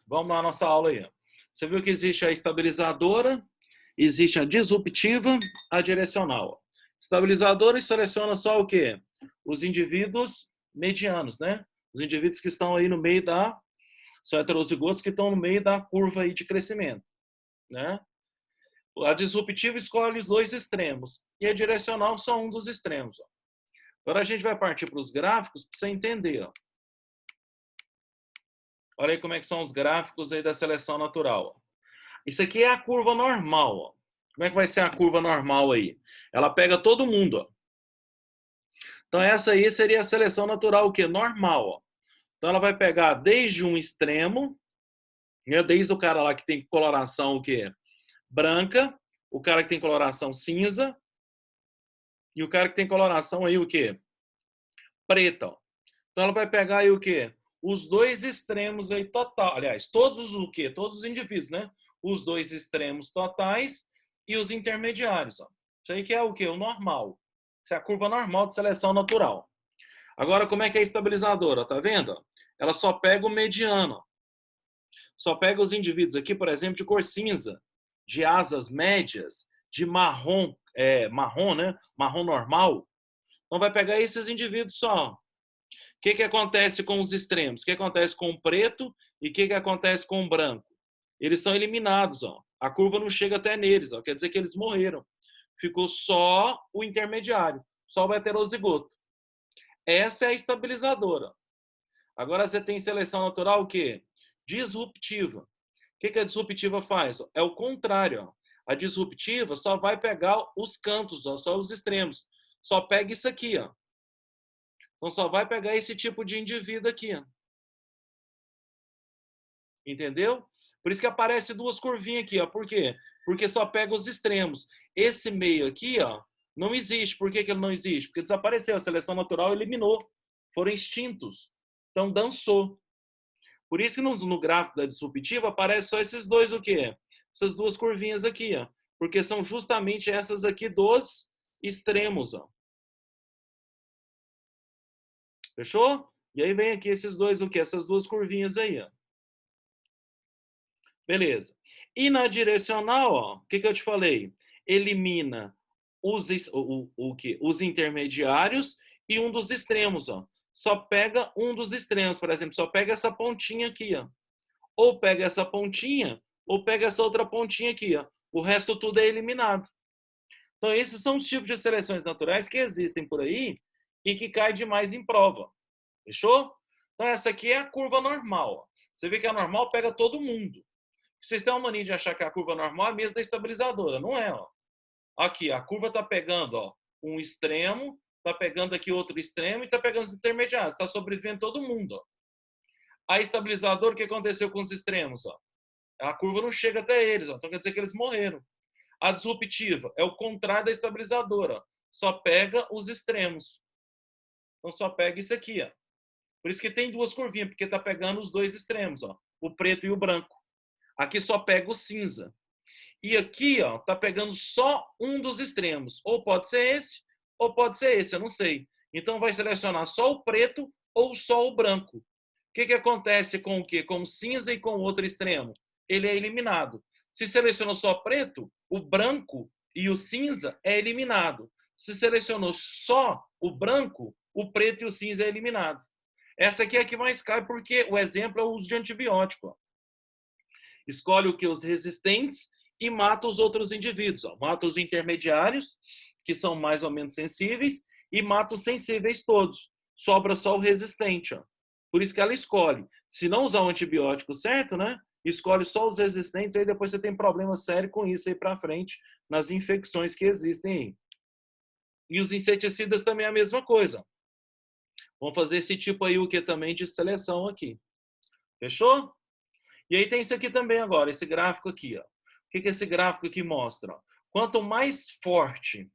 Vamos lá na nossa aula aí. Você viu que existe a estabilizadora, existe a disruptiva, a direcional. Estabilizadora seleciona só o quê? Os indivíduos medianos, né? Os indivíduos que estão aí no meio da... São heterozigotos que estão no meio da curva aí de crescimento, né? A disruptiva escolhe os dois extremos e a direcional só um dos extremos. Ó. Agora a gente vai partir para os gráficos para você entender. Ó. Olha aí como é que são os gráficos aí da seleção natural. Ó. Isso aqui é a curva normal. Ó. Como é que vai ser a curva normal aí? Ela pega todo mundo. Ó. Então essa aí seria a seleção natural o quê? Normal. Ó. Então ela vai pegar desde um extremo, né? Desde o cara lá que tem coloração o quê? Branca, o cara que tem coloração cinza e o cara que tem coloração aí o quê? Preta. Ó. Então ela vai pegar aí o quê? Os dois extremos aí total, aliás, todos o quê? Todos os indivíduos, né? Os dois extremos totais e os intermediários. Ó. Isso aí que é o quê? O normal. Isso é a curva normal de seleção natural. Agora, como é que é a estabilizadora? Tá vendo? Ela só pega o mediano. Só pega os indivíduos aqui, por exemplo, de cor cinza, de asas médias, de marrom, marrom, né? Marrom normal. Então vai pegar esses indivíduos só. O que acontece com os extremos? O que acontece com o preto e o que acontece com o branco? Eles são eliminados, ó. A curva não chega até neles, ó. Quer dizer que eles morreram. Ficou só o intermediário, só o heterozigoto. Essa é a estabilizadora. Agora você tem seleção natural o quê? Disruptiva. O que a disruptiva faz? É o contrário. Ó. A disruptiva só vai pegar os cantos, ó, só os extremos. Só pega isso aqui, ó. Então só vai pegar esse tipo de indivíduo aqui. Ó. Entendeu? Por isso que aparece duas curvinhas aqui, ó. Por quê? Porque só pega os extremos. Esse meio aqui, ó, não existe. Por que ele não existe? Porque desapareceu. A seleção natural eliminou. Foram extintos. Então dançou. Por isso que no gráfico da disruptiva aparece só esses dois o quê? Essas duas curvinhas aqui, ó. Porque são justamente essas aqui dos extremos, ó. Fechou? E aí vem aqui esses dois o quê? Essas duas curvinhas aí, ó. Beleza. E na direcional, ó, o que eu te falei? Elimina os intermediários e um dos extremos, ó. Só pega um dos extremos, por exemplo, só pega essa pontinha aqui, ó. Ou pega essa pontinha, ou pega essa outra pontinha aqui, ó. O resto tudo é eliminado. Então, esses são os tipos de seleções naturais que existem por aí e que caem demais em prova. Fechou? Então, essa aqui é a curva normal. Ó. Você vê que a normal pega todo mundo. Vocês têm uma mania de achar que a curva normal é a mesma da estabilizadora. Não é, ó. Aqui, a curva está pegando, ó, um extremo, está pegando aqui outro extremo e está pegando os intermediários. Está sobrevivendo todo mundo, ó. A estabilizadora, o que aconteceu com os extremos, ó? A curva não chega até eles, ó. Então quer dizer que eles morreram. A disruptiva é o contrário da estabilizadora, ó. Só pega os extremos. Então só pega isso aqui, ó. Por isso que tem duas curvinhas, porque está pegando os dois extremos, ó. O preto e o branco. Aqui só pega o cinza. E aqui, ó, tá pegando só um dos extremos. Ou pode ser esse, ou pode ser esse, eu não sei. Então vai selecionar só o preto ou só o branco. O que acontece com o quê? Com o cinza e com o outro extremo? Ele é eliminado. Se selecionou só preto, o branco e o cinza é eliminado. Se selecionou só o branco, o preto e o cinza é eliminado. Essa aqui é a que mais cai porque o exemplo é o uso de antibiótico. Ó. Escolhe o que? Os resistentes e mata os outros indivíduos. Ó. Mata os intermediários, que são mais ou menos sensíveis, e mata os sensíveis todos. Sobra só o resistente. Ó. Por isso que ela escolhe. Se não usar o antibiótico certo, né? Escolhe só os resistentes, aí depois você tem problema sério com isso aí para frente, nas infecções que existem aí. E os inseticidas também é a mesma coisa. Vamos fazer esse tipo aí, o que também de seleção aqui. Fechou? E aí tem isso aqui também agora, esse gráfico aqui. Ó. O que esse gráfico aqui mostra? Ó? Quanto mais forte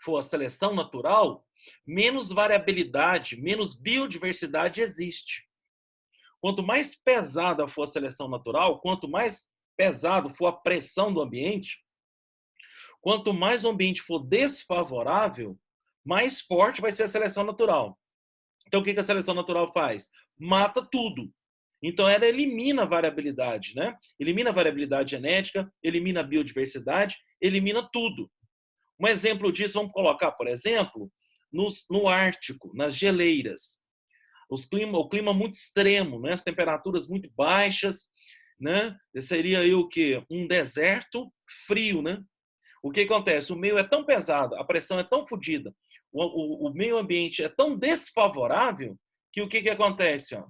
for a seleção natural, menos variabilidade, menos biodiversidade existe. Quanto mais pesada for a seleção natural, quanto mais pesado for a pressão do ambiente, quanto mais o ambiente for desfavorável, mais forte vai ser a seleção natural. Então, o que a seleção natural faz? Mata tudo. Então, ela elimina a variabilidade, né? Elimina a variabilidade genética, elimina a biodiversidade, elimina tudo. Um exemplo disso, vamos colocar, por exemplo, no Ártico, nas geleiras. O clima muito extremo, né? As temperaturas muito baixas, né? Seria aí o quê? Um deserto frio, né? O que acontece? O meio é tão pesado, a pressão é tão fodida, o meio ambiente é tão desfavorável que o que acontece? Ó?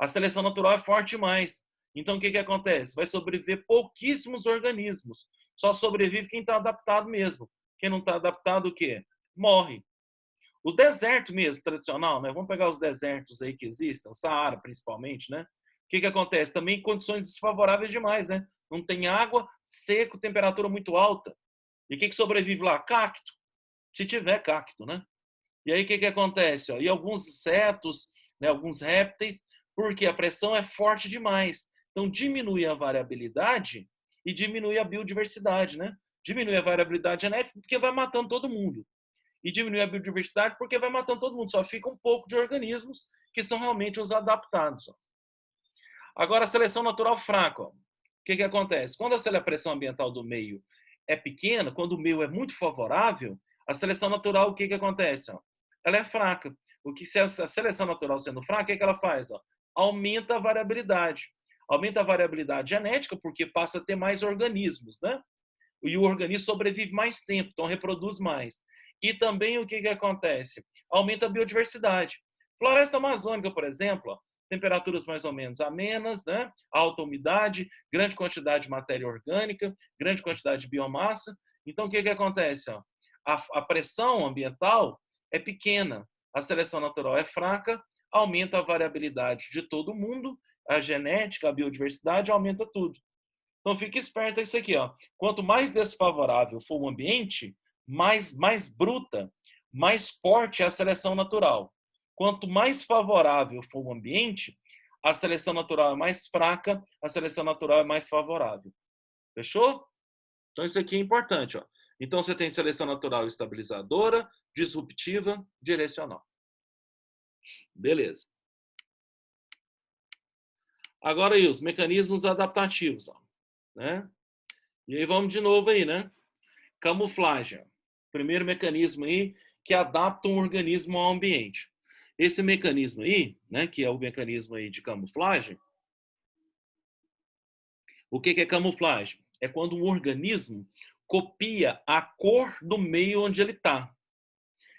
A seleção natural é forte demais. Então, o que acontece? Vai sobreviver pouquíssimos organismos. Só sobrevive quem está adaptado mesmo. Quem não está adaptado, o quê? Morre. O deserto mesmo, tradicional, né? Vamos pegar os desertos aí que existem, o Saara principalmente, né? O que acontece? Também condições desfavoráveis demais, né? Não tem água, seco, temperatura muito alta. E o que sobrevive lá? Cacto. Se tiver cacto, né? E aí o que acontece? Ó? E alguns insetos, né? Alguns répteis, porque a pressão é forte demais. Então diminui a variabilidade e diminui a biodiversidade, né? Diminui a variabilidade genética porque vai matando todo mundo. E diminui a biodiversidade porque vai matando todo mundo. Só fica um pouco de organismos que são realmente os adaptados. Ó. Agora, a seleção natural fraca. Ó. O que acontece? Quando a pressão ambiental do meio é pequena, quando o meio é muito favorável, a seleção natural, o que acontece? Ó? Ela é fraca. O que se a seleção natural sendo fraca, o que ela faz? Ó? Aumenta a variabilidade. Aumenta a variabilidade genética porque passa a ter mais organismos, né? E o organismo sobrevive mais tempo, então reproduz mais. E também o que acontece? Aumenta a biodiversidade. Floresta amazônica, por exemplo, ó, temperaturas mais ou menos amenas, né? Alta umidade, grande quantidade de matéria orgânica, grande quantidade de biomassa. Então, o que acontece? Ó? A pressão ambiental é pequena, a seleção natural é fraca, aumenta a variabilidade de todo mundo, a genética, a biodiversidade, aumenta tudo. Então, fique esperto isso aqui. Ó. Quanto mais desfavorável for o ambiente, mais bruta, mais forte é a seleção natural. Quanto mais favorável for o ambiente, a seleção natural é mais fraca, a seleção natural é mais favorável. Fechou? Então, isso aqui é importante. Ó. Então, você tem seleção natural estabilizadora, disruptiva, direcional. Beleza. Agora aí, os mecanismos adaptativos. Ó, né? E aí vamos de novo aí, né? Camuflagem. Primeiro mecanismo aí que adapta um organismo ao ambiente. Esse mecanismo aí, né, que é o mecanismo aí de camuflagem, o que é camuflagem? É quando um organismo copia a cor do meio onde ele está.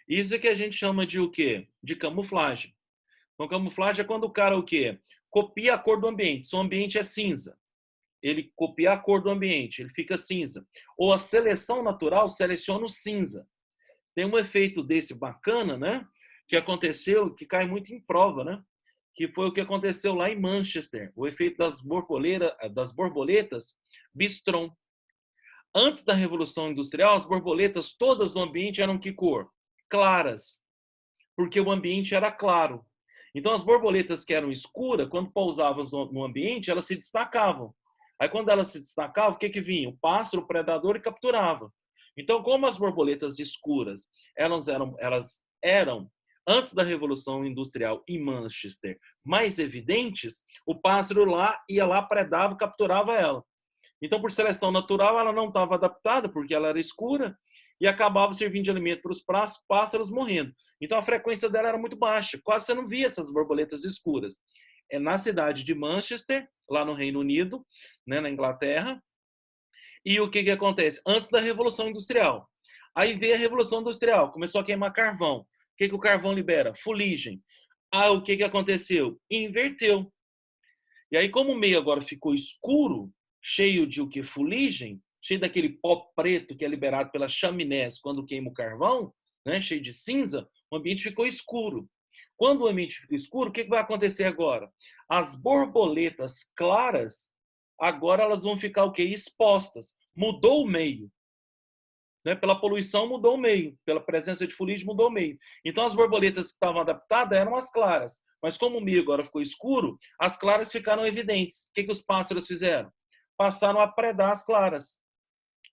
Isso é que a gente chama de o quê? De camuflagem. Então, camuflagem é quando o cara o quê? Copia a cor do ambiente. Se o ambiente é cinza, ele copia a cor do ambiente, ele fica cinza. Ou a seleção natural seleciona o cinza. Tem um efeito desse bacana, né? Que aconteceu, que cai muito em prova, né? Que foi o que aconteceu lá em Manchester, o efeito das borboletas Bistron. Antes da Revolução Industrial, as borboletas todas no ambiente eram que cor? Claras, porque o ambiente era claro. Então, as borboletas que eram escuras, quando pousavam no ambiente, elas se destacavam. Aí, quando elas se destacavam, o que vinha? O pássaro, o predador, e capturava. Então, como as borboletas escuras elas eram antes da Revolução Industrial em Manchester, mais evidentes, o pássaro ia lá, predava, capturava ela. Então, por seleção natural, ela não estava adaptada, porque ela era escura, e acabava servindo de alimento para os pássaros morrendo. Então, a frequência dela era muito baixa. Quase você não via essas borboletas escuras. É na cidade de Manchester, lá no Reino Unido, né, na Inglaterra. E o que acontece? Antes da Revolução Industrial. Aí veio a Revolução Industrial, começou a queimar carvão. O que o carvão libera? Fuligem. Ah, o que aconteceu? Inverteu. E aí, como o meio agora ficou escuro, cheio de o que? Fuligem, cheio daquele pó preto que é liberado pelas chaminés quando queima o carvão, né? Cheio de cinza, o ambiente ficou escuro. Quando o ambiente fica escuro, o que vai acontecer agora? As borboletas claras, agora elas vão ficar o quê? Expostas. Mudou o meio. Né? Pela poluição mudou o meio, pela presença de fuligem mudou o meio. Então as borboletas que estavam adaptadas eram as claras, mas como o meio agora ficou escuro, as claras ficaram evidentes. O que os pássaros fizeram? Passaram a predar as claras,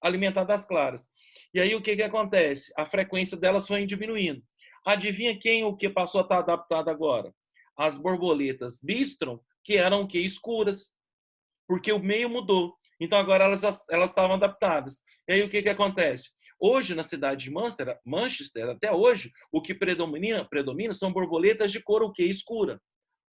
alimentar das claras. E aí o que acontece? A frequência delas foi diminuindo. Adivinha quem o que passou a estar adaptado agora? As borboletas Bistron que eram o quê? Escuras, porque o meio mudou. Então agora elas estavam adaptadas. E aí o que acontece? Hoje, na cidade de Manchester, até hoje, o que predomina são borboletas de cor o quê? Escura.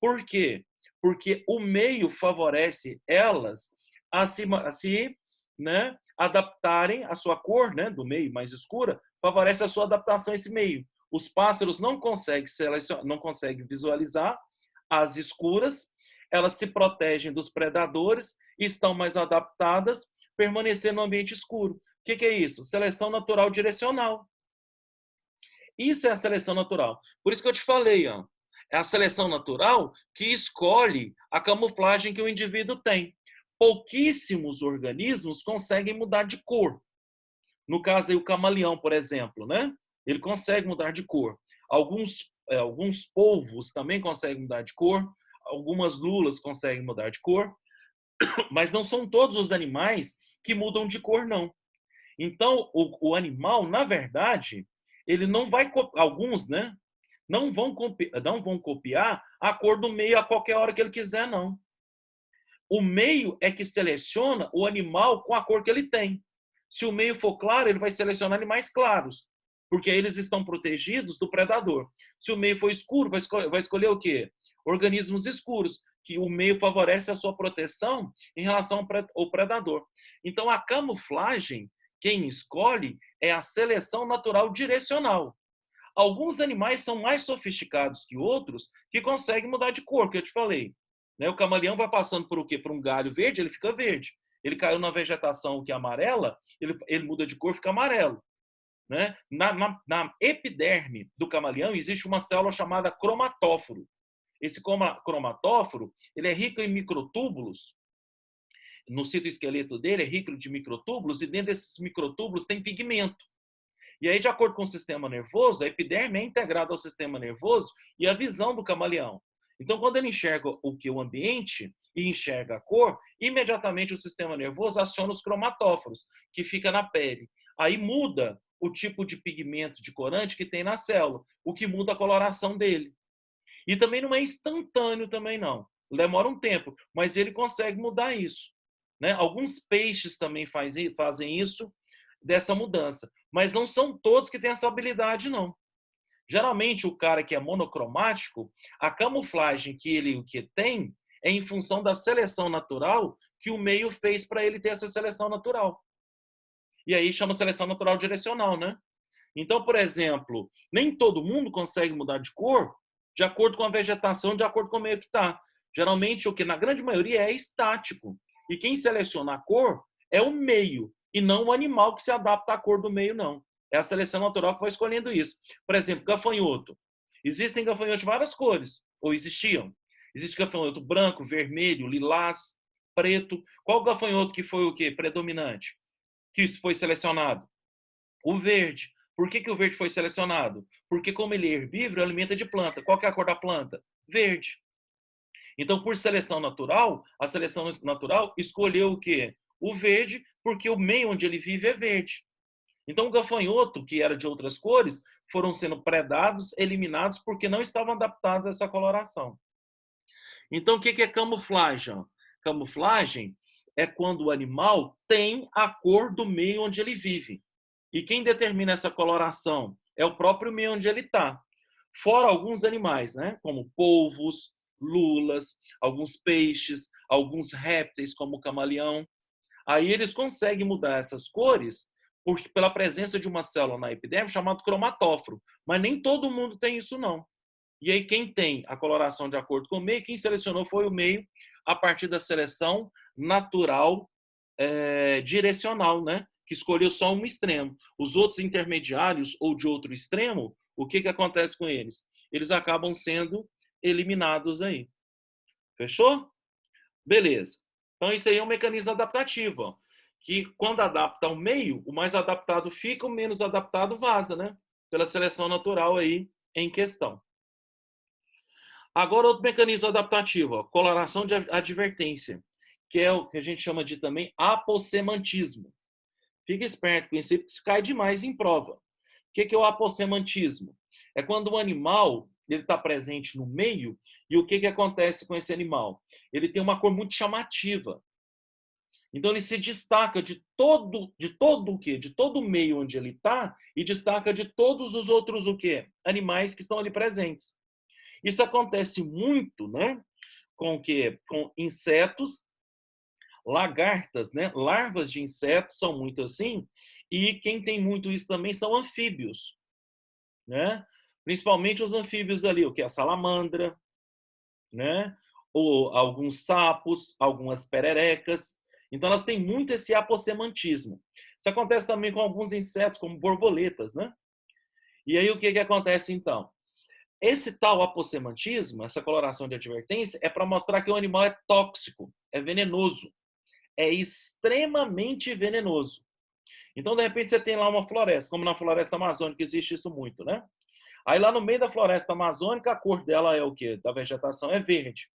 Por quê? Porque o meio favorece elas a se né, adaptarem à sua cor, né, do meio mais escura, favorece a sua adaptação a esse meio. Os pássaros não conseguem não conseguem visualizar as escuras, elas se protegem dos predadores, estão mais adaptadas, permanecendo no ambiente escuro. O que é isso? Seleção natural direcional. Isso é a seleção natural. Por isso que eu te falei, ó, é a seleção natural que escolhe a camuflagem que o indivíduo tem. Pouquíssimos organismos conseguem mudar de cor. No caso aí, o camaleão, por exemplo, né? Ele consegue mudar de cor. Alguns polvos também conseguem mudar de cor. Algumas lulas conseguem mudar de cor. Mas não são todos os animais que mudam de cor, não. Então, o animal, na verdade, ele não vai... Alguns, né? Não vão copiar a cor do meio a qualquer hora que ele quiser, não. O meio é que seleciona o animal com a cor que ele tem. Se o meio for claro, ele vai selecionar animais claros, porque aí eles estão protegidos do predador. Se o meio for escuro, vai escolher o quê? Organismos escuros, que o meio favorece a sua proteção em relação ao predador. Então, a camuflagem, quem escolhe, é a seleção natural direcional. Alguns animais são mais sofisticados que outros que conseguem mudar de cor, que eu te falei. O camaleão vai passando por o quê? Por um galho verde, ele fica verde. Ele caiu na vegetação que é amarela, ele muda de cor, fica amarelo. Né? Na epiderme do camaleão existe uma célula chamada cromatóforo. Esse cromatóforo ele é rico em microtúbulos. No citoesqueleto dele é rico de microtúbulos e dentro desses microtúbulos tem pigmento. E aí, de acordo com o sistema nervoso, a epiderme é integrada ao sistema nervoso e a visão do camaleão. Então, quando ele enxerga o ambiente e enxerga a cor, imediatamente o sistema nervoso aciona os cromatóforos, que fica na pele. Aí muda o tipo de pigmento, de corante que tem na célula, o que muda a coloração dele. E também não é instantâneo também não. Demora um tempo, mas ele consegue mudar isso. Né? Alguns peixes também fazem isso, dessa mudança. Mas não são todos que têm essa habilidade, não. Geralmente, o cara que é monocromático, a camuflagem que ele tem é em função da seleção natural que o meio fez para ele ter essa seleção natural. E aí chama seleção natural direcional, né? Então, por exemplo, nem todo mundo consegue mudar de cor de acordo com a vegetação, de acordo com o meio que está. Geralmente, o que na grande maioria é estático. E quem seleciona a cor é o meio, e não o animal que se adapta à cor do meio, não. É a seleção natural que vai escolhendo isso. Por exemplo, gafanhoto. Existem gafanhotos de várias cores, ou existiam. Existe gafanhoto branco, vermelho, lilás, preto. Qual gafanhoto que foi o quê? Predominante? Que foi selecionado? O verde. Por que o verde foi selecionado? Porque como ele é herbívoro, alimenta de planta. Qual que é a cor da planta? Verde. Então, por seleção natural, a seleção natural escolheu o quê? O verde, porque o meio onde ele vive é verde. Então, o gafanhoto, que era de outras cores, foram sendo predados, eliminados, porque não estavam adaptados a essa coloração. Então, o que é camuflagem? Camuflagem é quando o animal tem a cor do meio onde ele vive. E quem determina essa coloração é o próprio meio onde ele está. Fora alguns animais, né? Como polvos, lulas, alguns peixes, alguns répteis, como o camaleão. Aí eles conseguem mudar essas cores pela presença de uma célula na epiderme chamada cromatóforo. Mas nem todo mundo tem isso, não. E aí quem tem a coloração de acordo com o meio, quem selecionou foi o meio a partir da seleção natural direcional, né? Que escolheu só um extremo. Os outros intermediários ou de outro extremo, o que acontece com eles? Eles acabam sendo eliminados aí. Fechou? Beleza. Então, isso aí é um mecanismo adaptativo, ó, que quando adapta ao meio, o mais adaptado fica, o menos adaptado vaza, né? Pela seleção natural aí em questão. Agora, outro mecanismo adaptativo, ó, coloração de advertência, que é o que a gente chama de também apossemantismo. Fica esperto com isso, porque isso cai demais em prova. O que é o apossemantismo? É quando o animal ele está presente no meio, e o que acontece com esse animal? Ele tem uma cor muito chamativa. Então ele se destaca de todo o quê? De todo o meio onde ele está e destaca de todos os outros o quê? Animais que estão ali presentes. Isso acontece muito, né? Com o quê? Com insetos, lagartas, né? Larvas de insetos são muito assim, e quem tem muito isso também são anfíbios, né? Principalmente os anfíbios ali, o que é a salamandra, né? Ou alguns sapos, algumas pererecas. Então elas têm muito esse apossemantismo. Isso acontece também com alguns insetos, como borboletas, né? E aí o que acontece então? Esse tal apossemantismo, essa coloração de advertência, é para mostrar que o animal é tóxico, é venenoso, é extremamente venenoso. Então, de repente, você tem lá uma floresta, como na floresta amazônica existe isso muito, né? Aí lá no meio da floresta amazônica, a cor dela é o quê? Da vegetação é verde.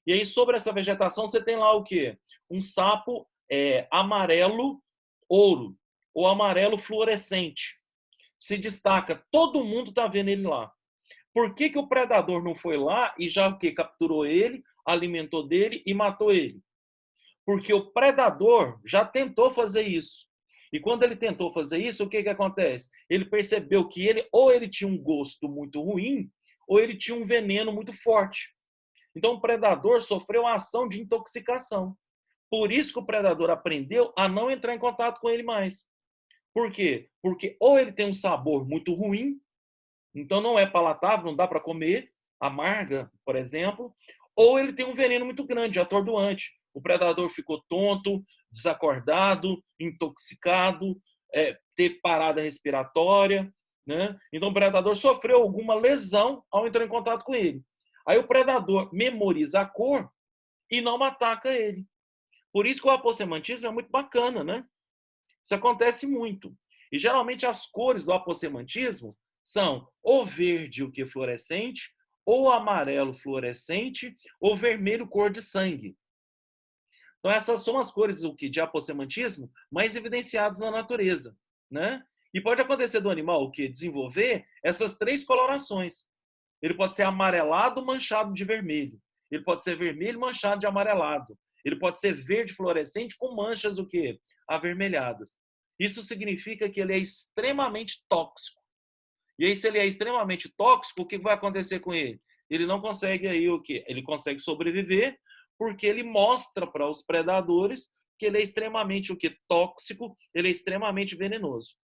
E aí sobre essa vegetação você tem lá o quê? Um sapo amarelo ouro, ou amarelo fluorescente. Se destaca, todo mundo está vendo ele lá. Por que o predador não foi lá e já o quê? Capturou ele, alimentou dele e matou ele? Porque o predador já tentou fazer isso. E quando ele tentou fazer isso, o que acontece? Ele percebeu que ou ele tinha um gosto muito ruim, ou ele tinha um veneno muito forte. Então o predador sofreu a ação de intoxicação. Por isso que o predador aprendeu a não entrar em contato com ele mais. Por quê? Porque ou ele tem um sabor muito ruim, então não é palatável, não dá para comer, amarga, por exemplo, ou ele tem um veneno muito grande, atordoante. O predador ficou tonto, desacordado, intoxicado, ter parada respiratória, né? Então o predador sofreu alguma lesão ao entrar em contato com ele. Aí o predador memoriza a cor e não ataca ele. Por isso que o apossemantismo é muito bacana, né? Isso acontece muito. E geralmente as cores do apossemantismo são ou verde, o que é fluorescente, ou amarelo fluorescente, ou vermelho cor de sangue. Então essas são as cores de apossemantismo mais evidenciadas na natureza, né? E pode acontecer do animal o que desenvolver essas três colorações. Ele pode ser amarelado manchado de vermelho. Ele pode ser vermelho manchado de amarelado. Ele pode ser verde fluorescente com manchas o quê? Avermelhadas. Isso significa que ele é extremamente tóxico. E aí, se ele é extremamente tóxico, o que vai acontecer com ele? Ele não consegue aí o quê? Ele consegue sobreviver porque ele mostra para os predadores que ele é extremamente o quê? Tóxico, ele é extremamente venenoso.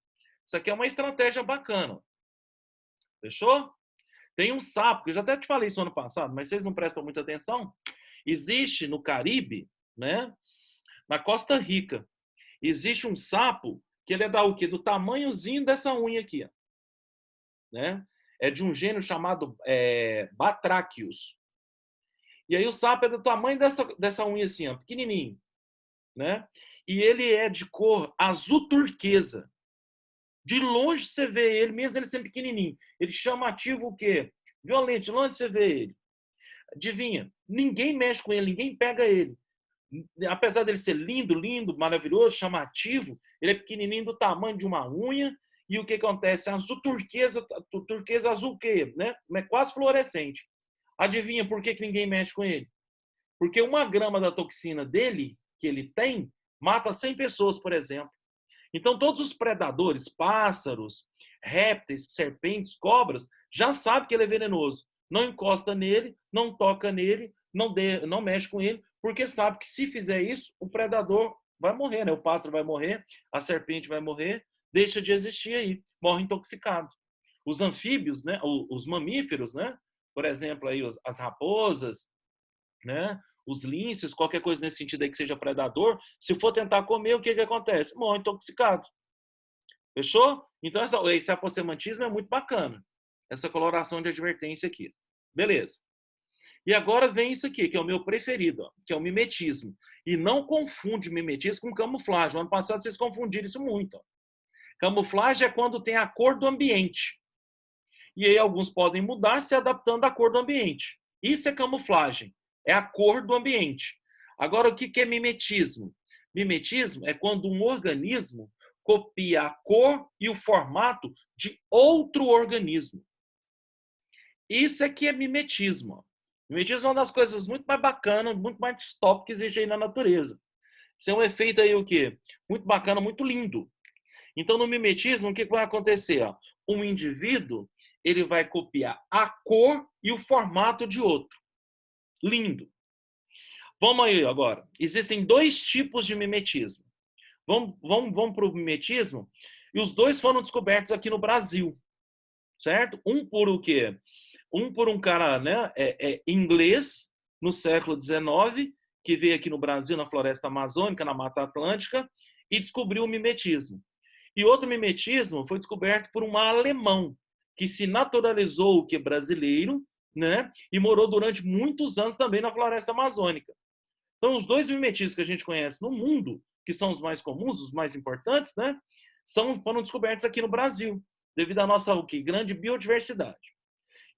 Isso aqui é uma estratégia bacana. Fechou? Tem um sapo, que eu já até te falei isso ano passado, mas vocês não prestam muita atenção. Existe no Caribe, né? Na Costa Rica, existe um sapo que ele é o quê? Do tamanhozinho dessa unha aqui, ó, né? É de um gênero chamado Batrachius. E aí o sapo é do tamanho dessa unha assim, ó, pequenininho, né? E ele é de cor azul turquesa. De longe você vê ele, mesmo ele sendo pequenininho. Ele chamativo o quê? Violento, de longe você vê ele. Adivinha? Ninguém mexe com ele, ninguém pega ele. Apesar dele ser lindo, lindo, maravilhoso, chamativo, ele é pequenininho do tamanho de uma unha. E o que acontece? Azul turquesa, turquesa azul o quê? Né? É quase fluorescente. Adivinha por que ninguém mexe com ele? Porque 1 grama da toxina dele, que ele tem, mata 100 pessoas, por exemplo. Então, todos os predadores, pássaros, répteis, serpentes, cobras, já sabem que ele é venenoso. Não encosta nele, não toca nele, não mexe com ele, porque sabe que se fizer isso, o predador vai morrer, né? O pássaro vai morrer, a serpente vai morrer, deixa de existir aí, morre intoxicado. Os anfíbios, né? Os mamíferos, né? Por exemplo, aí as raposas, né? Os linces, qualquer coisa nesse sentido aí que seja predador, se for tentar comer, o que acontece? Morre intoxicado. Fechou? Então, esse apossemantismo é muito bacana. Essa coloração de advertência aqui. Beleza. E agora vem isso aqui, que é o meu preferido, ó, que é o mimetismo. E não confunde mimetismo com camuflagem. No ano passado vocês confundiram isso muito. Ó. Camuflagem é quando tem a cor do ambiente. E aí alguns podem mudar se adaptando à cor do ambiente. Isso é camuflagem. É a cor do ambiente. Agora, o que é mimetismo? Mimetismo é quando um organismo copia a cor e o formato de outro organismo. Isso aqui é mimetismo. Mimetismo é uma das coisas muito mais bacanas, muito mais top que existe aí na natureza. Isso é um efeito aí o quê? Muito bacana, muito lindo. Então, no mimetismo, o que vai acontecer? Ó? Um indivíduo, ele vai copiar a cor e o formato de outro. Lindo. Vamos aí agora. Existem dois tipos de mimetismo. Vamos para o mimetismo. E os dois foram descobertos aqui no Brasil, certo? Um por o quê? Um por um cara, né, inglês, no século XIX, que veio aqui no Brasil, na floresta amazônica, na Mata Atlântica, e descobriu o mimetismo. E outro mimetismo foi descoberto por um alemão, que se naturalizou o que brasileiro, né, e morou durante muitos anos também na floresta amazônica. Então, os dois mimetismos que a gente conhece no mundo, que são os mais comuns, os mais importantes, né, foram descobertos aqui no Brasil, devido à nossa grande biodiversidade.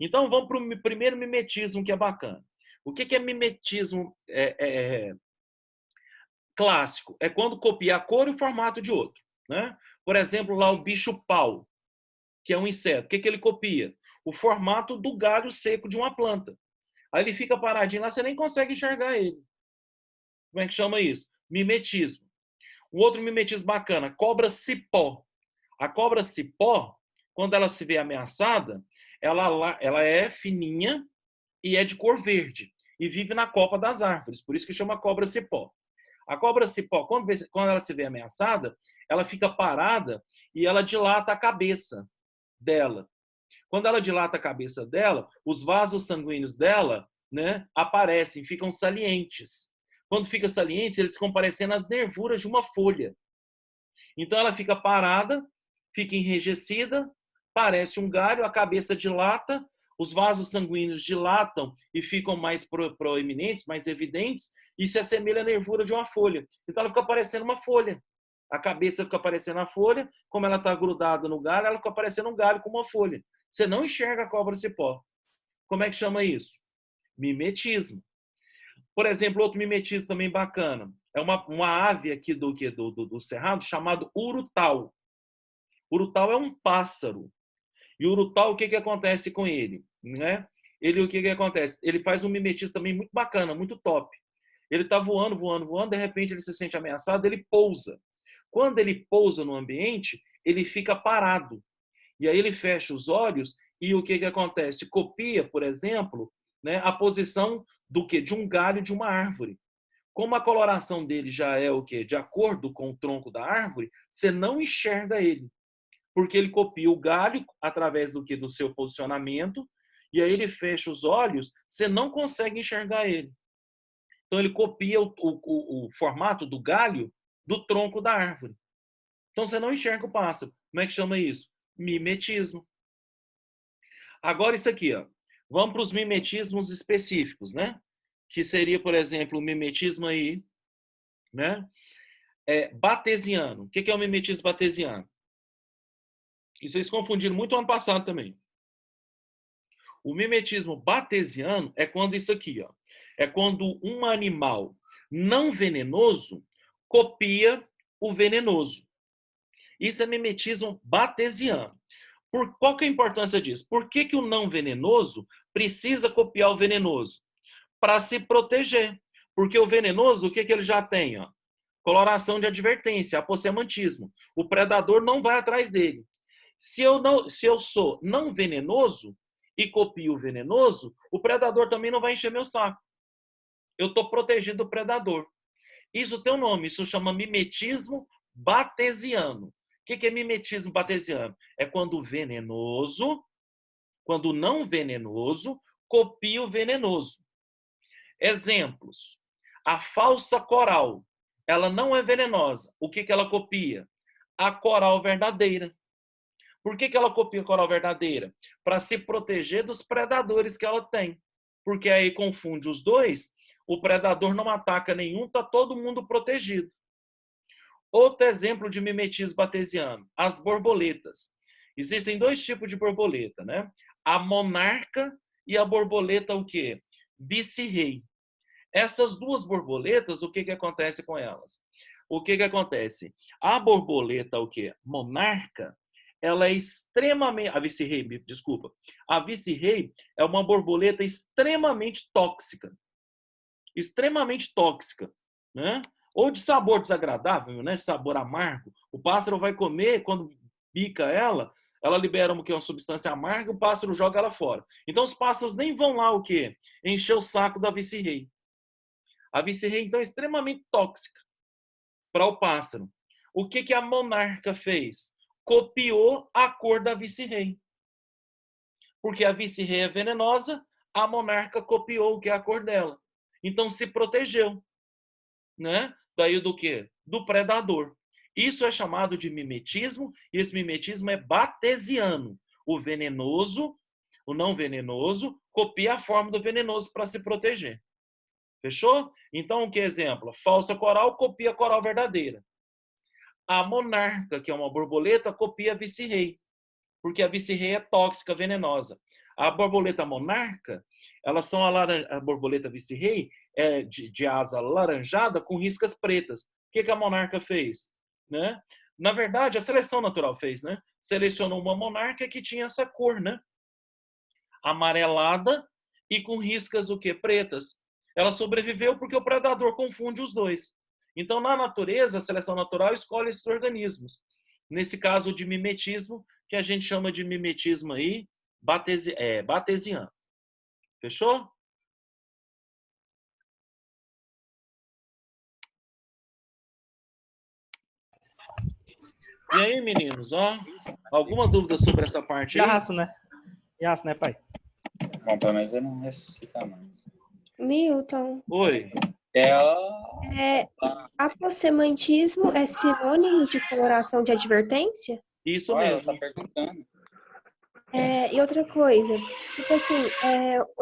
Então, vamos para o primeiro mimetismo, que é bacana. O que é mimetismo clássico? É quando copia a cor e o formato de outro. Né? Por exemplo, lá o bicho-pau, que é um inseto. O que ele copia? O formato do galho seco de uma planta. Aí ele fica paradinho lá, você nem consegue enxergar ele. Como é que chama isso? Mimetismo. Um outro mimetismo bacana, cobra-cipó. A cobra-cipó, quando ela se vê ameaçada, ela é fininha e é de cor verde. E vive na copa das árvores. Por isso que chama cobra-cipó. A cobra-cipó, quando ela se vê ameaçada, ela fica parada e ela dilata a cabeça dela. Quando ela dilata a cabeça dela, os vasos sanguíneos dela, né, aparecem, ficam salientes. Quando fica saliente, eles ficam parecendo as nervuras de uma folha. Então ela fica parada, fica enrijecida, parece um galho, a cabeça dilata, os vasos sanguíneos dilatam e ficam mais proeminentes, mais evidentes, e se assemelha à nervura de uma folha. Então ela fica parecendo uma folha. A cabeça fica parecendo a folha, como ela está grudada no galho, ela fica parecendo um galho com uma folha. Você não enxerga a cobra-cipó. Como é que chama isso? Mimetismo. Por exemplo, outro mimetismo também bacana. É uma ave aqui do Cerrado chamado urutau. Urutau é um pássaro. E o urutau, o que acontece com ele? Né? O que acontece? Ele faz um mimetismo também muito bacana, muito top. Ele está voando, voando, voando, de repente ele se sente ameaçado, ele pousa. Quando ele pousa no ambiente, ele fica parado. E aí ele fecha os olhos e o que acontece? Copia, por exemplo, né, a posição do quê? De um galho de uma árvore. Como a coloração dele já é o quê? De acordo com o tronco da árvore, você não enxerga ele, porque ele copia o galho através do que? Do seu posicionamento, e aí ele fecha os olhos, você não consegue enxergar ele. Então ele copia o formato do galho do tronco da árvore. Então você não enxerga o pássaro. Como é que chama isso? Mimetismo. Agora isso aqui, ó. Vamos para os mimetismos específicos, né? Que seria, por exemplo, o mimetismo aí, né? Batesiano. O que é o mimetismo batesiano? E vocês confundiram muito ano passado também. O mimetismo batesiano é quando isso aqui, ó. É quando um animal não venenoso copia o venenoso. Isso é mimetismo batesiano. Qual que é a importância disso? Por que o não venenoso precisa copiar o venenoso? Para se proteger. Porque o venenoso, o que ele já tem? Ó? Coloração de advertência, aposematismo. O predador não vai atrás dele. Se eu sou não venenoso e copio o venenoso, o predador também não vai encher meu saco. Eu estou protegido do predador. Isso tem um nome, isso chama mimetismo batesiano. O que é mimetismo batesiano? É quando o venenoso, quando o não venenoso, copia o venenoso. Exemplos. A falsa coral, ela não é venenosa. O que ela copia? A coral verdadeira. Por que ela copia a coral verdadeira? Para se proteger dos predadores que ela tem. Porque aí confunde os dois, o predador não ataca nenhum, está todo mundo protegido. Outro exemplo de mimetismo batesiano, as borboletas. Existem dois tipos de borboleta, né? A monarca e a borboleta o quê? Vice-rei. Essas duas borboletas, o que acontece com elas? O que acontece? A borboleta o quê? Monarca, ela é extremamente... A vice-rei, desculpa. A vice-rei é uma borboleta extremamente tóxica. Extremamente tóxica, né? Ou de sabor desagradável, né? De sabor amargo. O pássaro vai comer, quando pica ela, ela libera uma substância amarga, o pássaro joga ela fora. Então os pássaros nem vão lá o quê? Encher o saco da vice-rei. A vice-rei, então, é extremamente tóxica para o pássaro. O que a monarca fez? Copiou a cor da vice-rei. Porque a vice-rei é venenosa, a monarca copiou o que é a cor dela. Então se protegeu, né? Daí do quê? Do predador. Isso é chamado de mimetismo, e esse mimetismo é batesiano. O venenoso, o não venenoso, copia a forma do venenoso para se proteger. Fechou? Então, que exemplo? Falsa coral copia a coral verdadeira. A monarca, que é uma borboleta, copia a vice-rei, porque a vice-rei é tóxica, venenosa. A borboleta monarca, elas são a borboleta vice-rei de asa laranjada com riscas pretas. O que a monarca fez? Né? Na verdade, a seleção natural fez, né? Selecionou uma monarca que tinha essa cor, né? Amarelada e com riscas o quê? Pretas. Ela sobreviveu porque o predador confunde os dois. Então, na natureza, a seleção natural escolhe esses organismos. Nesse caso de mimetismo, que a gente chama de mimetismo aí, batesiano. Fechou? E aí, meninos, ó, alguma dúvida sobre essa parte aí? Yaço, né, pai? Bom, pelo menos ele não ressuscita mais. Milton, Oi. apossemantismo é sinônimo de coloração de advertência? Isso Olha, ela mesmo. tá perguntando. E outra coisa, tipo assim,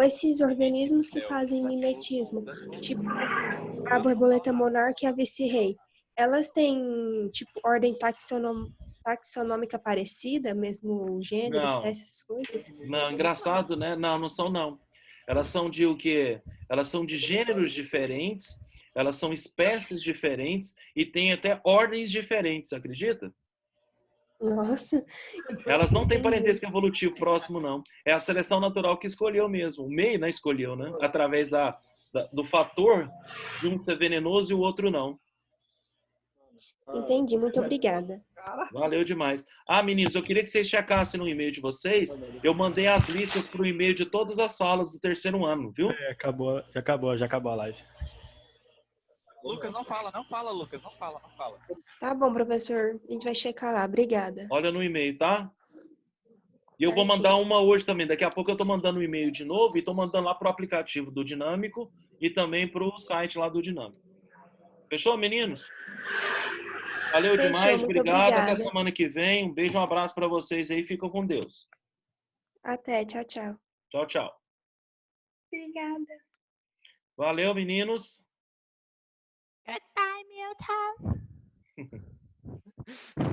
esses organismos que fazem mimetismo, tipo a borboleta monarca e a vice-rei, elas têm, tipo, ordem taxonômica parecida, mesmo gênero, Não. espécie, essas coisas? Não, engraçado, né? Não, não são não. Elas são de o quê? Elas são de gêneros diferentes, elas são espécies diferentes e têm até ordens diferentes, acredita? Nossa. Elas não têm Entendi. parentesco evolutivo próximo, não. É a seleção natural que escolheu mesmo. O meio, né, escolheu, né? Através do fator de um ser venenoso e o outro não. Entendi, muito obrigada. Valeu demais. Ah, meninos, eu queria que vocês checassem no e-mail de vocês. Eu mandei as listas para o e-mail de todas as salas do terceiro ano, viu? Já acabou a live. Lucas, não fala, Lucas, não fala. Tá bom, professor. A gente vai checar lá. Obrigada. Olha no e-mail, tá? E eu vou mandar uma hoje também. Daqui a pouco eu tô mandando um e-mail de novo e tô mandando lá pro aplicativo do Dinâmico e também pro site lá do Dinâmico. Fechou, meninos? Valeu Fechou, demais, muito obrigado. obrigada. Até semana que vem. Um beijo, um abraço para vocês aí. Ficam com Deus. Até, tchau, tchau. Tchau, tchau. Obrigada. Valeu, meninos. Goodbye, Milton.